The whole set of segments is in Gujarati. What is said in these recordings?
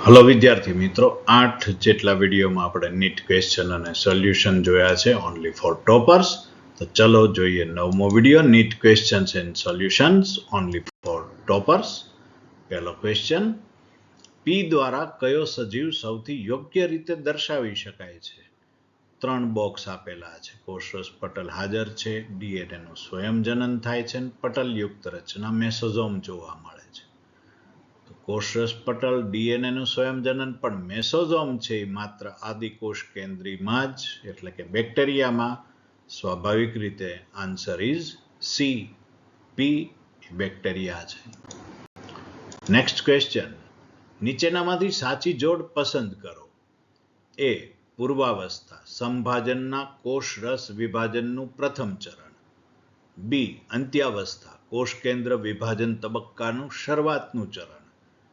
હલો વિદ્યાર્થી મિત્રો, 8 જેટલા વિડીયોમાં આપણે નીટ ક્વેશ્ચન અને સોલ્યુશન જોયા છે ઓનલી ફોર ટોપર્સ. તો ચલો જોઈએ નવમો video, NEET questions and solutions only for toppers. પહેલો ક્વેશ્ચન, પી દ્વારા કયો સજીવ સૌથી યોગ્ય રીતે દર્શાવી શકાય છે? 3 બોક્સ આપેલા છે. કોષરસ પટલ હાજર છે, ડીએનએ નું સ્વયંજનન થાય છે, પટલયુક્ત રચના મેસોઝોમ જોવા મળે છે. કોષરસ પટલ, ડીએનએ નું સ્વયંજનન પણ મેસોઝોમ છે એ માત્ર આદિકોષ કેન્દ્રીમાં જ, એટલે કે બેક્ટેરિયામાં. સ્વાભાવિક રીતે answer is C, P bacteria છે. નેક્સ્ટ ક્વેશ્ચન, નીચેનામાંથી સાચી જોડ પસંદ કરો. એ પૂર્વાવસ્થા, સંભાજનના કોષરસ વિભાજનનું પ્રથમ ચરણ. બી અંત્યાવસ્થા, કોષ કેન્દ્ર વિભાજન તબક્કાનું શરૂઆતનું ચરણ.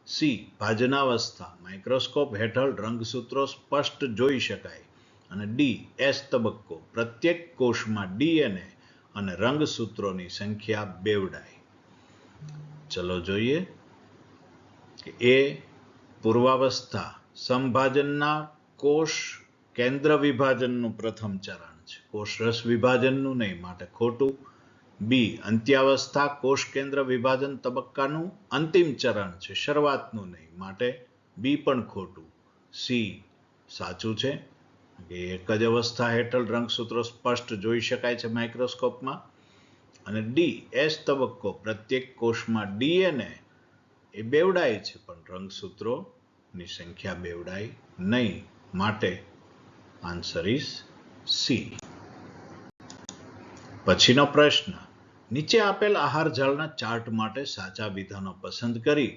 સી ભાજનાવસ્થા, માઇક્રોસ્કોપ હેઠળ રંગસૂત્રો સ્પષ્ટ જોઈ શકાય. અને ડી એસ તબક્કો, પ્રત્યેક કોષમાં ડીએનએ અને રંગસૂત્રોની સંખ્યા બેવડાય. ચલો જોઈએ કે એ પૂર્વાવસ્થા, સંભાજનના કોષ કેન્દ્ર વિભાજનનું પ્રથમ ચરણ છે, કોષરસ વિભાજનનું નહીં, માટે ખોટું. બી અંત્યાવસ્થા, કોષ કેન્દ્ર વિભાજન તબક્કાનું અંતિમ ચરણ છે, શરૂઆતનું નહીં, માટે બી પણ ખોટું. સી સાચું છે, એક જ અવસ્થા હેઠળ રંગસૂત્રો સ્પષ્ટ જોઈ શકાય છે માઇક્રોસ્કોપમાં. અને ડી એસ તબક્કો, પ્રત્યેક કોષમાં ડીએનએ એ બેવડાય છે પણ રંગસૂત્રોની સંખ્યા બેવડાય નહીં, માટે આન્સર ઇઝ સી. પછીનો પ્રશ્ન, નીચે આપેલ આહાર જાળના ચાર્ટ માટે સાચા વિધાનો પસંદ કરી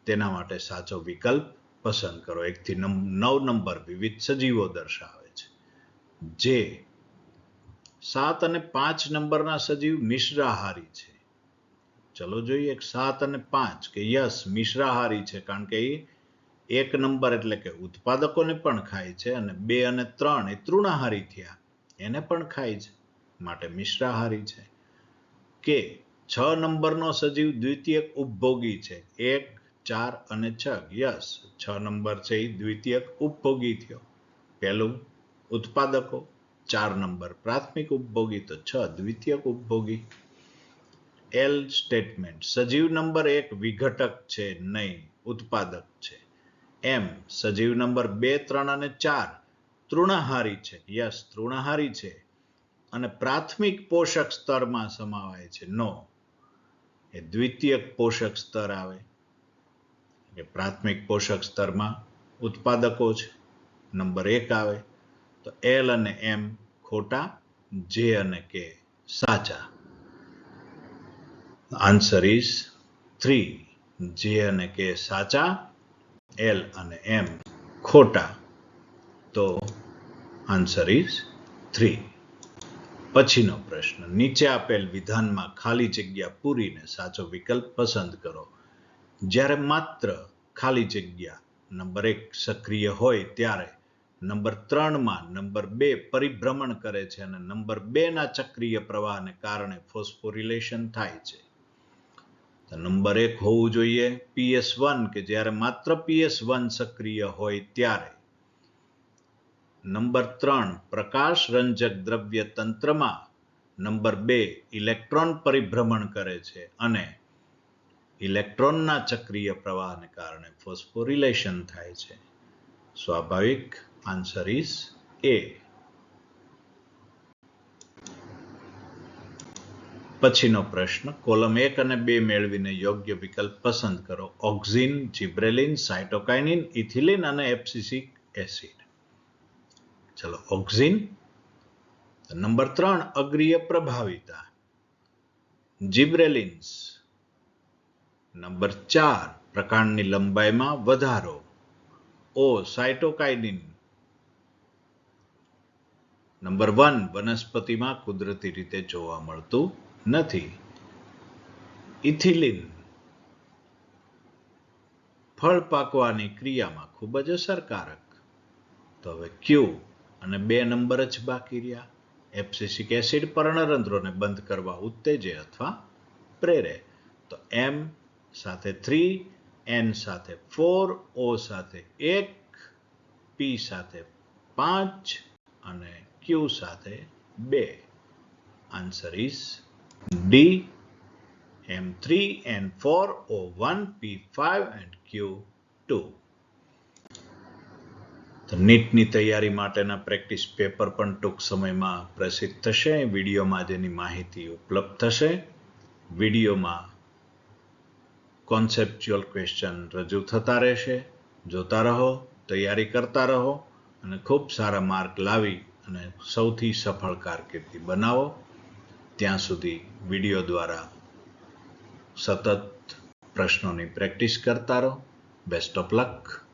તેના માટે સાચો વિકલ્પ પસંદ કરો. 1 થી 9 નંબર વિવિધ સજીવો દર્શાવે છે. જે 7 અને 5 નંબરના સજીવ મિશ્રાહારી છે. ચલો જોઈએ 7 અને 5 કે યસ મિશ્રાહારી છે, કારણ કે એ 1 નંબર એટલે કે ઉત્પાદકોને પણ ખાય છે, અને 2 અને 3 એ તૃણાહારી થયા, એને પણ ખાય છે, માટે મિશ્રાહારી છે. કે 6 નંબરનો સજીવ દ્વિતીયક ઉપભોગી છે. 1, 4 અને 6 યસ 6 નંબર છે એ દ્વિતીયક ઉપભોગી થયો. પહેલું ઉત્પાદકો, 4 નંબર પ્રાથમિક ઉપભોગી, તો 6 દ્વિતીયક ઉપભોગી. એલ સ્ટેટમેન્ટ, સજીવ નંબર 1 વિઘટક છે નહીં, ઉત્પાદક છે. એમ સજીવ નંબર 2, 3 અને 4 તૃણાહારી છે. યસ તૃણાહારી છે અને પ્રાથમિક પોષક સ્તરમાં સમાવાય છે. નો, એ દ્વિતીયક પોષક સ્તર આવે. એ પ્રાથમિક પોષક સ્તરમાં ઉત્પાદકો છે. નંબર 1 આવે. તો એલ અને એમ ખોટા, જે અને કે સાચા. Answer is 3. જે અને કે સાચા, એલ અને એમ ખોટા. તો આન્સર ઇઝ 3. પછીનો પ્રશ્ન, નીચે આપેલ વિધાનમાં ખાલી જગ્યા પૂરીને સાચો વિકલ્પ પસંદ કરો. જ્યારે માત્ર ખાલી જગ્યા નંબર 1 સક્રિય હોય ત્યારે નંબર 3માં નંબર 2 પરિભ્રમણ કરે છે અને નંબર 2ના ચક્રીય પ્રવાહને કારણે ફોસ્ફોરિલેશન થાય છે. તો નંબર 1 હોવું જોઈએ PS1, કે જ્યારે માત્ર PS1 સક્રિય હોય ત્યારે. નંબર 3 પ્રકાશ રંજક દ્રવ્ય તંત્રમાં નંબર 2 ઇલેક્ટ્રોન પરિભ્રમણ કરે છે અને ઇલેક્ટ્રોનના ચક્રીય પ્રવાહને કારણે ફોસ્ફોરિલેશન થાય છે. સ્વાભાવિક આન્સર ઇઝ એ. પછીનો પ્રશ્ન, કોલમ 1 અને 2 મેળવીને યોગ્ય વિકલ્પ પસંદ કરો. ઓક્ઝિન, જિબ્રેલિન, સાયટોકાઇનિન, ઇથિલિન અને એબ્સિસિક એસિડ. ચલો ઓક્ઝિન, નંબર 3 અગ્રીય પ્રભાવિતા. જિબ્રેલિન્સ, નંબર 4 પ્રકાંડની લંબાઈમાં વધારો. ઓ સાયટોકાઇનિન, નંબર 1 વનસ્પતિમાં કુદરતી રીતે જોવા મળતું નથી. ઇથિલિન ફળ પાકવાની ક્રિયામાં ખૂબ જ અસરકારક. તો હવે ક્યુ અને 2 નંબર જ બાકી રહ્યા. એબ્સિસિક એસિડ પર્ણરંધ્રોને બંધ કરવા ઉત્તેજે અથવા પ્રેરે. તો એમ સાથે 3 N સાથે 4, O સાથે 1, P સાથે 5 અને Q સાથે 2. Answer is D. M3, N4, O1, P5 and Q2. તો નીટની તૈયારી માટેના પ્રેક્ટિસ પેપર પણ ટૂંક સમયમાં પ્રસિદ્ધ થશે. વિડીયોમાં જેની માહિતી ઉપલબ્ધ થશે. વિડીયોમાં કોન્સેપ્ચ્યુઅલ ક્વેશ્ચન રજૂ થતા રહેશે. જોતા રહો, તૈયારી કરતા રહો અને ખૂબ સારા માર્ક લાવી અને સૌથી સફળ કારકિર્દી બનાવો. ત્યાં સુધી વિડીયો દ્વારા સતત પ્રશ્નોની પ્રેક્ટિસ કરતા રહો. Best of luck.